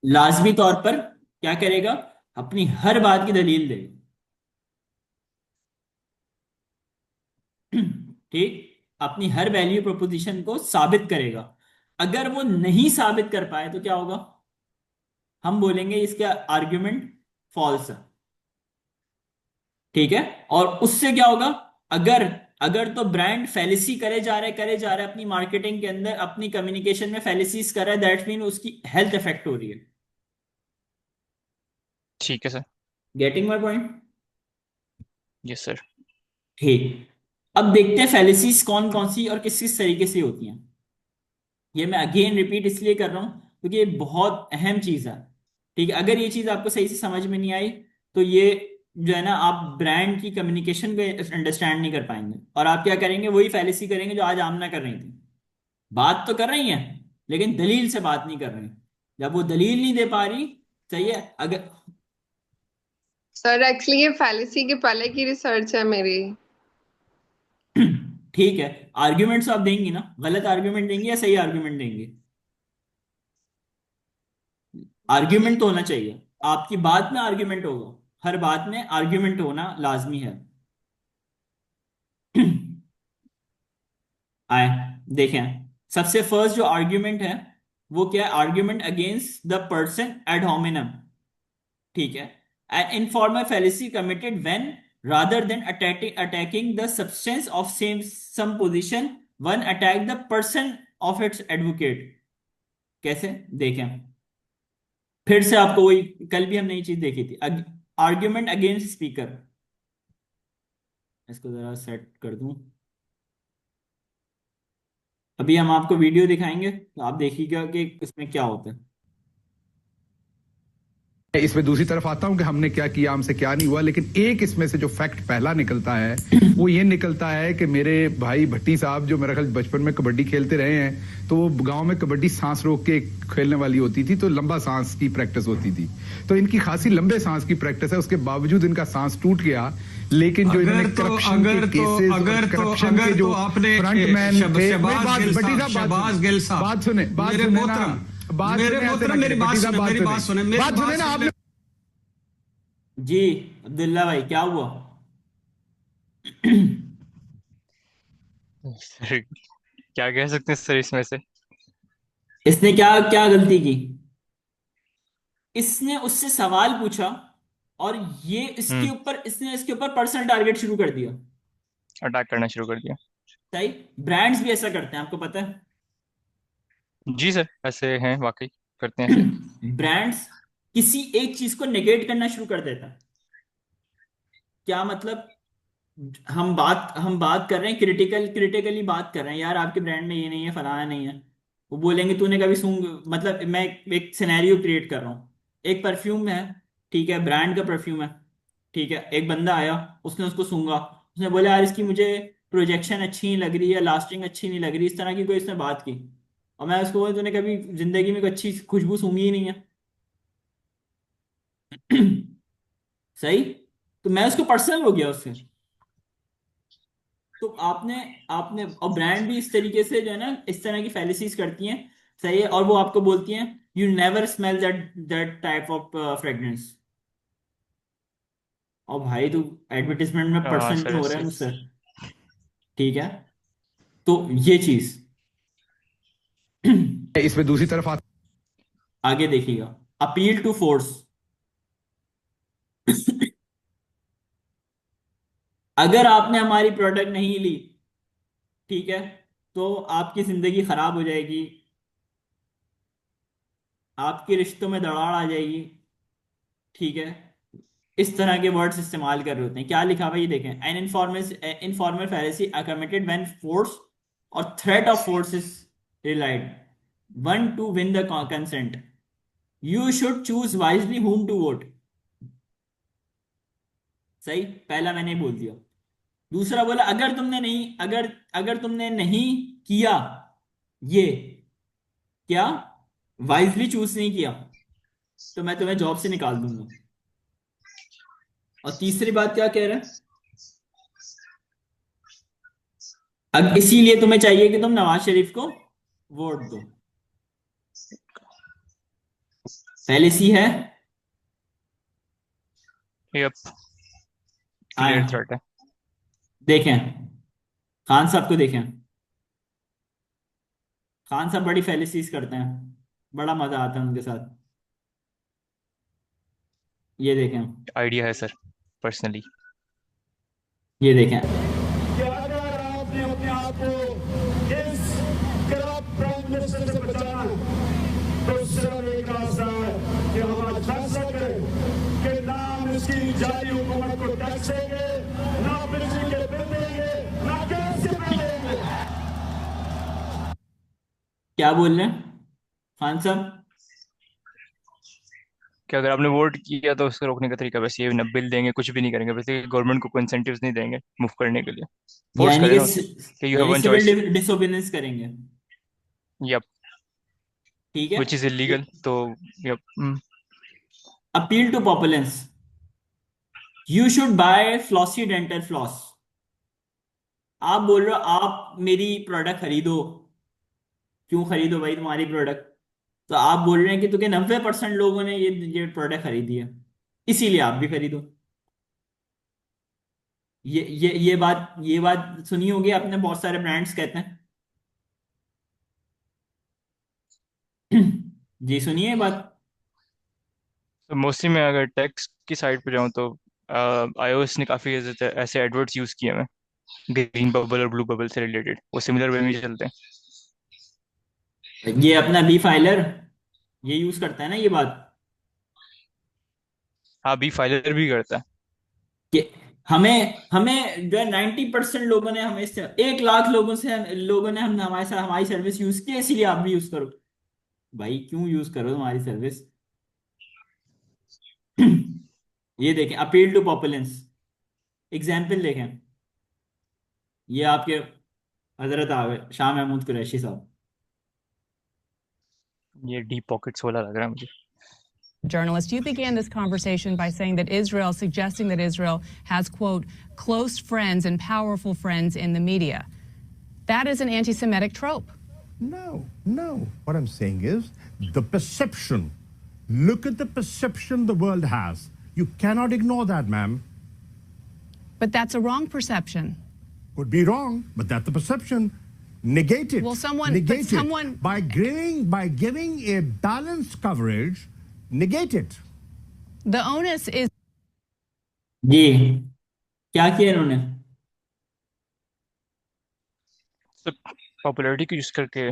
लाजमी तौर पर क्या करेगा, अपनी हर बात की दलील देगा। ठीक, अपनी हर वैल्यू प्रोपोजिशन को साबित करेगा। अगर वो नहीं साबित कर पाए तो क्या होगा, हम बोलेंगे इसका आर्ग्यूमेंट फॉल्स है। ठीक है, और उससे क्या होगा, अगर अगर तो ब्रांड फेलिसी करे जा रहा है अपनी मार्केटिंग के अंदर, अपनी कम्युनिकेशन में फेलिसीज कर रहा है, दैट मीन उसकी हेल्थ इफेक्ट हो रही है। ठीक है sir. Getting my point? Yes sir. ठीक, अब देखते हैं फेलिसीज कौन कौन सी और किस किस तरीके से होती हैं। ये मैं अगेन रिपीट इसलिए कर रहा हूं क्योंकि ये बहुत अहम चीज है। ठीक है, अगर ये चीज आपको सही से समझ में नहीं आई तो ये जो है ना, आप ब्रांड की कम्युनिकेशन को अंडरस्टैंड नहीं कर पाएंगे, और आप क्या करेंगे, वही फैलेसी करेंगे जो आज आमना कर रही थी। बात तो कर रही हैं लेकिन दलील से बात नहीं कर रही। जब वो दलील नहीं दे पा रही, सही है, अगर सर एक्चुअली ये फैलेसी के पहले की रिसर्च है मेरी। ठीक है, आर्ग्यूमेंट तो आप देंगी ना, गलत आर्ग्यूमेंट देंगी या सही आर्ग्यूमेंट देंगी? आर्ग्यूमेंट तो होना चाहिए, आपकी बात में आर्ग्यूमेंट होगा, हर बात में आर्ग्यूमेंट होना लाजमी है। आए, देखें, सबसे फर्स्ट जो आर्ग्यूमेंट है वो क्या है, argument against the person ad hominem. ठीक है, an informal fallacy committed when rather than attacking the substance of same some position one attack the person of its advocate. कैसे, देखें, फिर से आपको वही, कल भी हम नई चीज देखी थी, आर्ग्यूमेंट अगेंस्ट स्पीकर। इसको जरा सेट कर दूं, अभी हम आपको वीडियो दिखाएंगे तो आप देखिएगा कि इसमें क्या होता है। इसमें दूसरी तरफ आता हूं कि हमने क्या किया, हमसे क्या नहीं हुआ, लेकिन एक इसमें से जो फैक्ट पहला निकलता है वो ये निकलता है कि मेरे भाई भट्टी साहब जो मेरा ख्याल बचपन में कबड्डी खेलते रहे हैं, तो वो गांव में कबड्डी सांस रोक के खेलने वाली होती थी, तो लंबा सांस की प्रैक्टिस होती थी। तो इनकी खासी लंबे सांस की प्रैक्टिस है, उसके बावजूद इनका सांस टूट गया। लेकिन जो इन्होंने करप्शन के केसेस और करप्शन के जो आपने फ्रंटमैन थे, शहबाज गिल साहब, बात सुने, बात मेरे सुने ना, मोहतरम, बात मेरे सुने, ऐसे मोहतरम ना मेरी करें, बात भट्टी साहब सुने, बात मेरी सुने, बात सुने, मेरी बात बात सुने ना सुन ले। आपने। जी, अब्दुल्ला भाई क्या हुआ? सर क्या कह सकते हैं सर इसमें से? इसने क्या क्या गलती की? इसने उससे सवाल पूछा और ये इसके हम्म। ऊपर, इसने इसके ऊपर पर्सनल टारगेट शुरू कर दिया। अटैक करना शुरू कर दिया। सही, ब्रांड्स भी ऐसा करते हैं, आपको पता है। जी सर, ऐसे हैं वाकई, करते हैं ऐसे। ब्रांड्स किसी एक चीज को नेगेट करना शुरू कर देता है। क्या मतलब, हम बात कर रहे हैं, क्रिटिकली बात कर रहे हैं, यार आपके ब्रांड में ये नहीं है, फलाना नहीं है। वो बोलेंगे तूने कभी सूंघ, मतलब मैं एक सिनेरियो क्रिएट कर रहा हूँ। एक परफ्यूम है, ठीक है, ब्रांड का परफ्यूम है। ठीक है, एक बंदा आया, उसने उसको सूंघा, उसने बोला यार इसकी मुझे प्रोजेक्शन अच्छी नहीं लग रही है, लास्टिंग अच्छी नहीं लग रही, इस तरह की कोई इसने बात की। और मैं उसको बोला तूने कभी जिंदगी में कोई अच्छी खुशबू सूंघी ही नहीं है। सही, तो मैं उसको पर्सनल हो गया उससे। तो आपने आपने और ब्रांड भी इस तरीके से जो है ना, इस तरह की फैलिसीज करती हैं। सही है, और वो आपको बोलती हैं you never smell that that type of fragrance. और भाई तू एडवर्टीजमेंट में हाँ पर्सन सर, हो रहा है ऐसे। मुझसे। ठीक है, तो ये चीज इसमें दूसरी तरफ आगे देखिएगा, अपील टू फोर्स। अगर आपने हमारी प्रोडक्ट नहीं ली, ठीक है, तो आपकी जिंदगी खराब हो जाएगी, आपके रिश्तों में दरार आ जाएगी। ठीक है, इस तरह के वर्ड्स इस्तेमाल कर रहे होते हैं। क्या लिखा हुआ है ये देखें, an informal informal fallacy committed when force और threat of force is relied one to win the consent, you should choose wisely whom to vote. सही, पहला मैंने बोल दिया। दूसरा बोला अगर तुमने नहीं किया ये, क्या, वाइजली चूज नहीं किया, तो मैं तुम्हें जॉब से निकाल दूंगा। और तीसरी बात क्या कह रहा है, अब इसीलिए तुम्हें चाहिए कि तुम नवाज शरीफ को वोट दो। फैलेसी है। यप, आए क्लियर थ्रेट है। देखें, खान साहब को देखें। खान साहब बड़ी फैलेसीज करते हैं, बड़ा मजा आता है उनके साथ। ये देखें, आइडिया है सर, पर्सनली। ये देखें। कि अगर आपने अपने आप को इस करप्ट प्राइम मिनिस्टर से बचाना है, तो सिर्फ एक रास्ता है कि हम आज फैसला करें कि ना हम इसकी जारी हुकूमत को टैक्स देंगे, ना बिजली के बिल देंगे, ना गैस के बिल देंगे। क्या बोल रहे हैं खान साहब? कि अगर आपने वोट किया तो उसको रोकने का तरीका वैसे ये, न बिल देंगे, कुछ भी नहीं करेंगे, वैसे गवर्नमेंट को कोई इंसेंटिव्स नहीं देंगे मूव करने के लिए। फोर्स यानी करें कि ना उसे कि यू हैव यानी वन चॉइस। सिविल डिसोबीडियंस करेंगे। यप, ठीक है। विच इज इलीगल, तो yep. Appeal to populace, you should buy flossy dental floss. आप बोल रहे हो आप मेरी प्रोडक्ट खरीदो। क्यों खरीदो भाई तुम्हारी प्रोडक्ट? तो आप बोल रहे हैं कि क्योंकि 90% लोगों ने ये प्रोडक्ट खरीदी है, इसीलिए आप भी खरीदो। ये बात सुनी होगी आपने, बहुत सारे ब्रांड्स कहते हैं। जी सुनिए ये बात। तो मोस्टली मैं अगर टैक्स की साइड पे जाऊँ तो iOS ने काफ़ी ऐसे एडवर्ट्स यूज़ किए हैं, ग्रीन बबल और ब्लू बबल से रिलेटेड, वो सिमिलर वे में ही चलते हैं। ये अपना बी फाइलर ये यूज करता है ना ये बात, हाँ, बी फाइलर भी करता है। कि हमें हमें जो है 90% लोगों ने हमें 1 लाख लोगों ने हम हमारे साथ हमारी सर्विस यूज की है, इसीलिए आप भी यूज करो। भाई क्यों यूज करो तुम्हारी सर्विस? ये देखें, अपील टू पॉपुलेंस। एग्जाम्पल देखें, ये आपके हजरत आ गए शाह महमूद कुरैशी साहब। ये डीप पॉकेट्स वाला लग रहा है मुझे। Journalist, you began this conversation by saying that Israel, suggesting that Israel has, quote, close friends and powerful friends in the media. That is an anti Semitic trope. No, no. What I'm saying is the perception. Look at the perception the world has. You cannot ignore that, ma'am. But that's a wrong perception. Could be wrong, but that's the perception. Negate it. Well, someone- negate but someone- it by giving a balanced coverage. Negate it. The onus is. जी क्या किया इन्होंने? तो popularity को use करके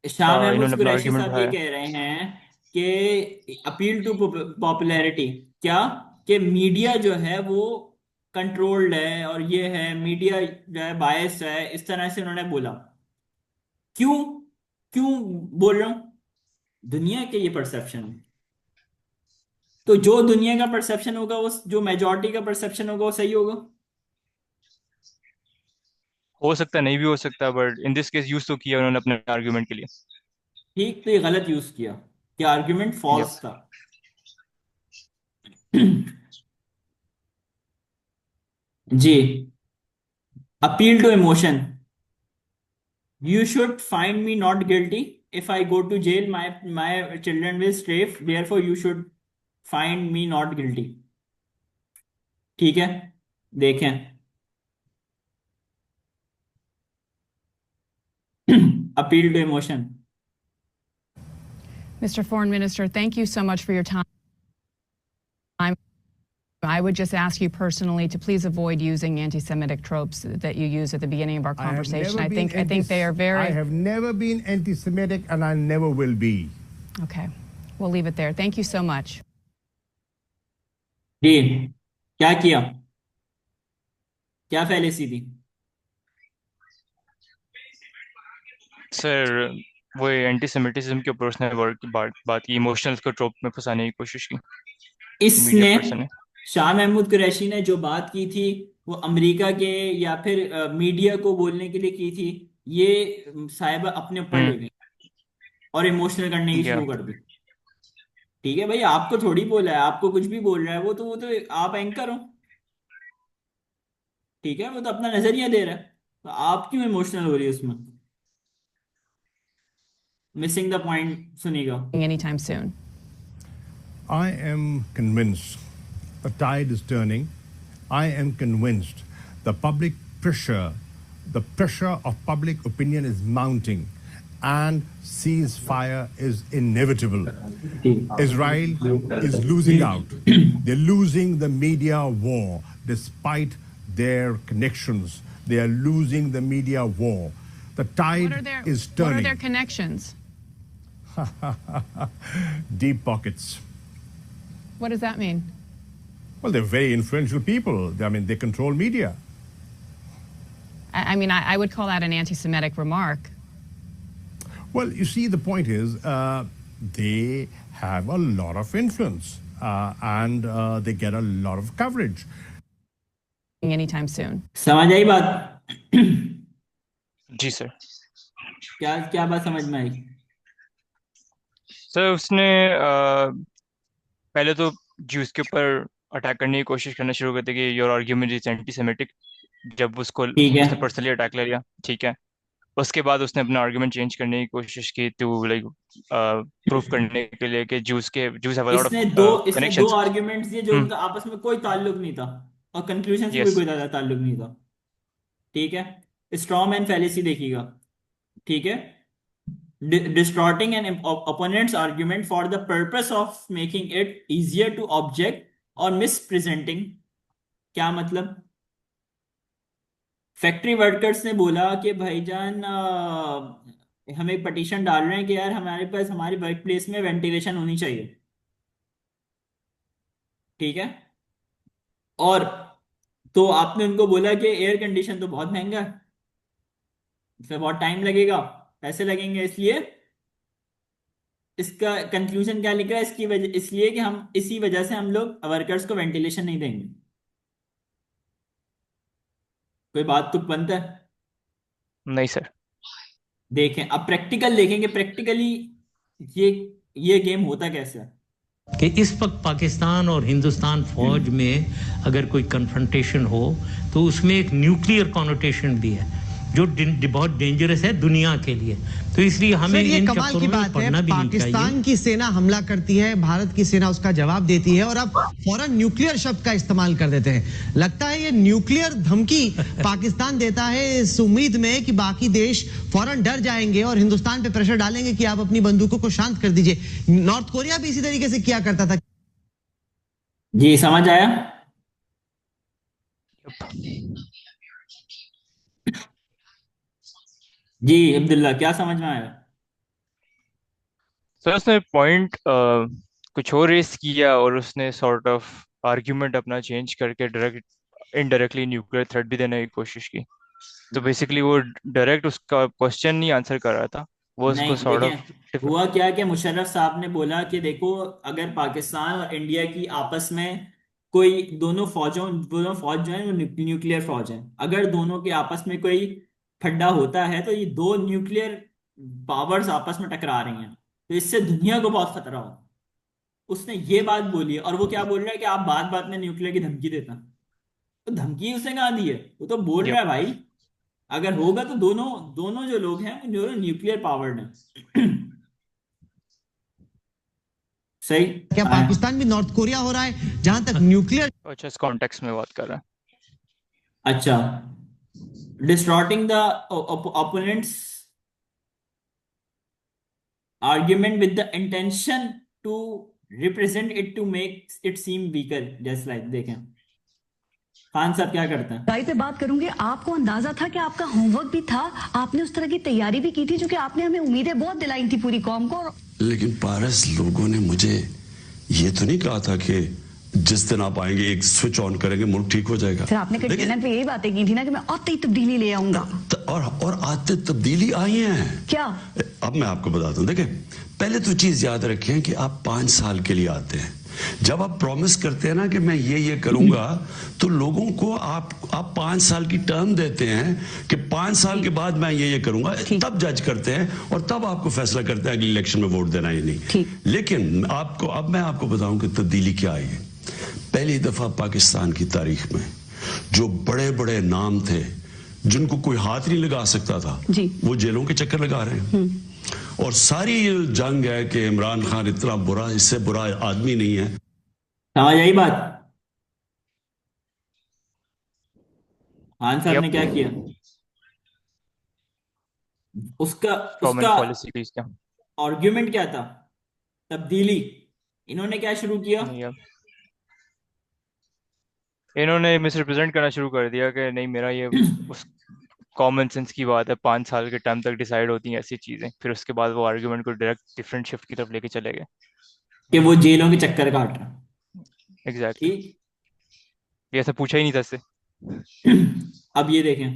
शाह महमूद इन्होंने अपना Qureshi argument साहब ये बढ़ाया। कह रहे हैं कि अपील टू पॉपुलैरिटी क्या, कि मीडिया जो है वो कंट्रोल्ड है और ये है, मीडिया जो है बायस है, इस तरह से उन्होंने बोला। क्यों क्यों बोल रहा हूं? दुनिया के ये परसेप्शन, तो जो दुनिया का परसेप्शन होगा वो, जो मेजोरिटी का परसेप्शन होगा वो सही होगा। हो सकता है, नहीं भी हो सकता, but in this case use तो किया उन्होंने अपने आर्ग्यूमेंट के लिए। ठीक, तो ये गलत यूज किया, कि आर्ग्यूमेंट Yep. फॉल्स था। जी, appeal to emotion, you should find me not guilty, if I go to jail my children will starve, therefore you should find me not guilty. ठीक है, देखें। Appeal to emotion. Mr. Foreign Minister, thank you so much for your time. I would just ask you personally to please avoid using anti-Semitic tropes that you used at the beginning of our conversation. I think they are very. I have never been anti-Semitic, and I never will be. Okay, we'll leave it there. Thank you so much. जी क्या किया, क्या fallacy थी? Sir, वो antisemitism के ऊपर उसने बात की, इमोशंस को ट्रोप में फंसाने की कोशिश की इसने मीडिया पर्सन ने। शाह महमूद कुरैशी ने जो बात की थी वो अमेरिका के या फिर मीडिया को बोलने के लिए की थी, ये साहिबा अपने ऊपर ले गई और इमोशनल करने की या शुरू कर दी। ठीक है भाई, आपको थोड़ी बोला है, आपको कुछ भी बोल रहा है वो तो आप एंकर हो। ठीक है, वो तो अपना नजरिया दे रहा है, तो आप क्यों इमोशनल हो रही है उसमें? मिसिंग द पॉइंट सुनिएगा। Anytime soon. I am convinced the tide is turning. I am convinced the public pressure, the pressure of public opinion is mounting, and ceasefire is inevitable. Israel is losing out. They're losing the media war despite their connections. They are losing the media war. The tide is turning. What are their connections? Deep pockets. What does that mean? Well, they're very influential people. I mean, they control media. I mean, I would call that an anti-Semitic remark. Well, you see, the point is they have a lot of influence and they get a lot of coverage. Anytime soon. समझ आई बात? जी sir. क्या क्या बात समझ में आई? Sir उसने पहले तो ज्यूज के ऊपर अटैक करने की कोशिश करना शुरू कर दी कि your argument is anti semitic, जब उसको उसने पर्सनली अटैक ले लिया, ठीक है। उसके बाद उसने अपना आर्ग्यूमेंट चेंज करने की कोशिश की टू लाइक प्रूफ करने के लिए कि Jews have a lot of इसने दो आर्ग्यूमेंट्स दिए जो उनका आपस में कोई ताल्लुक नहीं था और कंक्लूजन से भी कोई ज्यादा ताल्लुक नहीं था, ठीक है। स्ट्रॉ मैन फैलेसी देखिएगा, ठीक है। Distorting an opponent's argument for the purpose of making it easier to object और मिसप्रेजेंटिंग। क्या मतलब? फैक्ट्री वर्कर्स ने बोला कि भाईजान हम एक पटिशन डाल रहे हैं कि यार हमारे पास हमारी वर्क प्लेस में वेंटिलेशन होनी चाहिए, ठीक है। और तो आपने उनको बोला कि एयर कंडीशन तो बहुत महंगा है, इसमें बहुत टाइम लगेगा, पैसे लगेंगे, इसलिए इसका कंक्लूजन क्या लिखा है इसकी वजह, इसलिए कि हम इसी वजह से हम लोग वर्कर्स को वेंटिलेशन नहीं देंगे। कोई बात तो बनता है? नहीं सर। देखें अब प्रैक्टिकल देखेंगे, प्रैक्टिकली ये गेम होता कैसे है कि इस वक्त पाकिस्तान और हिंदुस्तान फौज में अगर कोई कन्फ्रंटेशन हो तो उसमें एक न्यूक्लियर कॉनोटेशन भी है जो बहुत डेंजरस है दुनिया के लिए। तो इसलिए हमें ये कमाल की बात है, पाकिस्तान की सेना हमला करती है, भारत की सेना उसका जवाब देती है और अब फौरन न्यूक्लियर शब्द का इस्तेमाल कर देते हैं। लगता है ये न्यूक्लियर धमकी पाकिस्तान देता है इस उम्मीद में कि बाकी देश फौरन डर जाएंगे और हिंदुस्तान पे प्रेशर डालेंगे कि आप अपनी बंदूकों को शांत कर दीजिए। नॉर्थ कोरिया भी इसी तरीके से किया करता था। जी समझ आया? जी अब्दुल्ला क्या समझ में आया? सर उसने पॉइंट कुछ और रेस किया और उसने सॉर्ट ऑफ आर्ग्यूमेंट अपना चेंज करके डायरेक्ट इनडायरेक्टली न्यूक्लियर थ्रेट भी देने की कोशिश की। तो बेसिकली वो डायरेक्ट उसका क्वेश्चन नहीं आंसर कर रहा था, वो उसको सॉर्ट ऑफ हुआ क्या कि मुशर्रफ साहब ने बोला कि देखो अगर पाकिस्तान और इंडिया की आपस में कोई दोनों फौज जो है वो न्यूक्लियर फौज है, अगर दोनों के आपस में कोई खड्डा होता है तो ये दो न्यूक्लियर पावर्स आपस में टकरा रही हैं, तो इससे दुनिया को बहुत खतरा हो। उसने ये बात बोली है और वो क्या बोल रहा है कि आप बात बात में न्यूक्लियर की धमकी देता। तो धमकी उसने कहाँ दी है? वो तो बोल रहा है भाई अगर होगा तो दोनों जो लोग हैं वो जो न्यूक्लियर पावर्ड है। सही? क्या पाकिस्तान भी नॉर्थ कोरिया हो रहा है जहां तक न्यूक्लियर? अच्छा इस कॉन्टेक्स्ट में बात कर रहा है। अच्छा distorting the opponent's argument with the intention to represent it to make it seem weaker, just like देखें खान साहब क्या करते हैं। पे बात करूंगी, आपको अंदाजा था कि आपका होमवर्क भी था, आपने उस तरह की तैयारी भी की थी जो कि आपने हमें उम्मीदें बहुत दिलाई थी पूरी कौम को। लेकिन पारस लोगों ने मुझे ये तो नहीं कहा था कि जिस दिन आप आएंगे एक स्विच ऑन करेंगे मुल्क ठीक हो जाएगा। फिर आपने कैबिनेट में यही बातें की थी ना कि मैं आते ही तब्दीली ले आऊंगा। और आते तब्दीली आई है। क्या? अब मैं आपको बताता हूँ। देखिए पहले तो चीज याद रखें कि आप 5 साल के लिए आते हैं। जब आप प्रॉमिस करते हैं ना कि मैं ये करूंगा तो लोगों को आप 5 साल की टर्म देते हैं कि 5 साल के बाद मैं ये करूंगा, तब जज करते हैं और तब आपको फैसला करते हैं अगले इलेक्शन में वोट देना ही नहीं। लेकिन अब मैं आपको बताऊं कि तब्दीली क्या आई है। पहली दफा पाकिस्तान की तारीख में जो बड़े बड़े नाम थे जिनको कोई हाथ नहीं लगा सकता था, वो जेलों के चक्कर लगा रहे हैं। और सारी जंग है कि इमरान खान इतना बुरा, इससे बुरा आदमी नहीं है। समझ आई बात? खान साहब ने क्या किया? उसका आर्ग्यूमेंट क्या था? तब्दीली। इन्होंने क्या शुरू किया? इन्होंने मिसरिप्रेजेंट करना शुरू कर दिया कि नहीं मेरा ये उस कॉमन सेंस की बात है, 5 साल के टर्म तक डिसाइड होती हैं ऐसी चीजें। फिर उसके बाद वो आर्गुमेंट को डायरेक्ट डिफरेंट शिफ्ट की तरफ लेके चले गए कि वो जेलों के चक्कर काट रहा। एग्जैक्टली। ये ऐसा पूछा ही नहीं था इससे। अब ये देखें,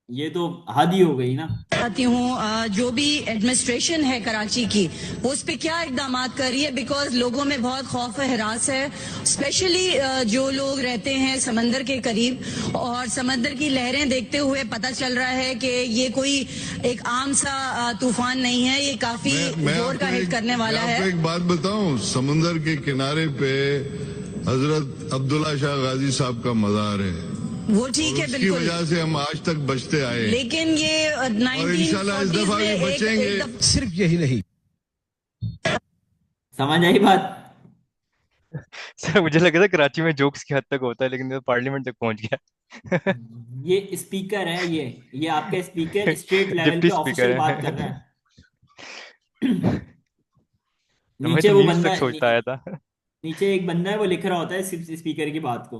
ये तो हद ही हो गई ना। चाहती हूँ जो भी एडमिनिस्ट्रेशन है कराची की वो उस पर क्या इकदाम कर रही है, बिकॉज लोगों में बहुत खौफ है, हिरास है, स्पेशली जो लोग रहते हैं समंदर के करीब। और समंदर की लहरें देखते हुए पता चल रहा है कि ये कोई एक आम सा तूफान नहीं है, ये काफी जोर का हिट करने वाला है। एक बात बताऊं, समंदर के किनारे पे हजरत अब्दुल्ला शाह गाजी साहब का मज़ार है। वो ठीक है, बिल्कुल, वजह से हम आज तक बचते आए, लेकिन ये 1940s इस दफा भी बचेंगे। सिर्फ यही नहीं। समझ आई बात? सर मुझे लगा था कराची में जोक्स की हद तक होता है, लेकिन तो पार्लियामेंट तक पहुंच गया। ये स्पीकर है, ये आपका स्पीकर स्टेट लेवल पे ऑफिशियल बात कर रहा है। नीचे वो बंदा सोचता आया था, नीचे एक बंदा है वो लिख रहा होता है स्पीकर की बात को।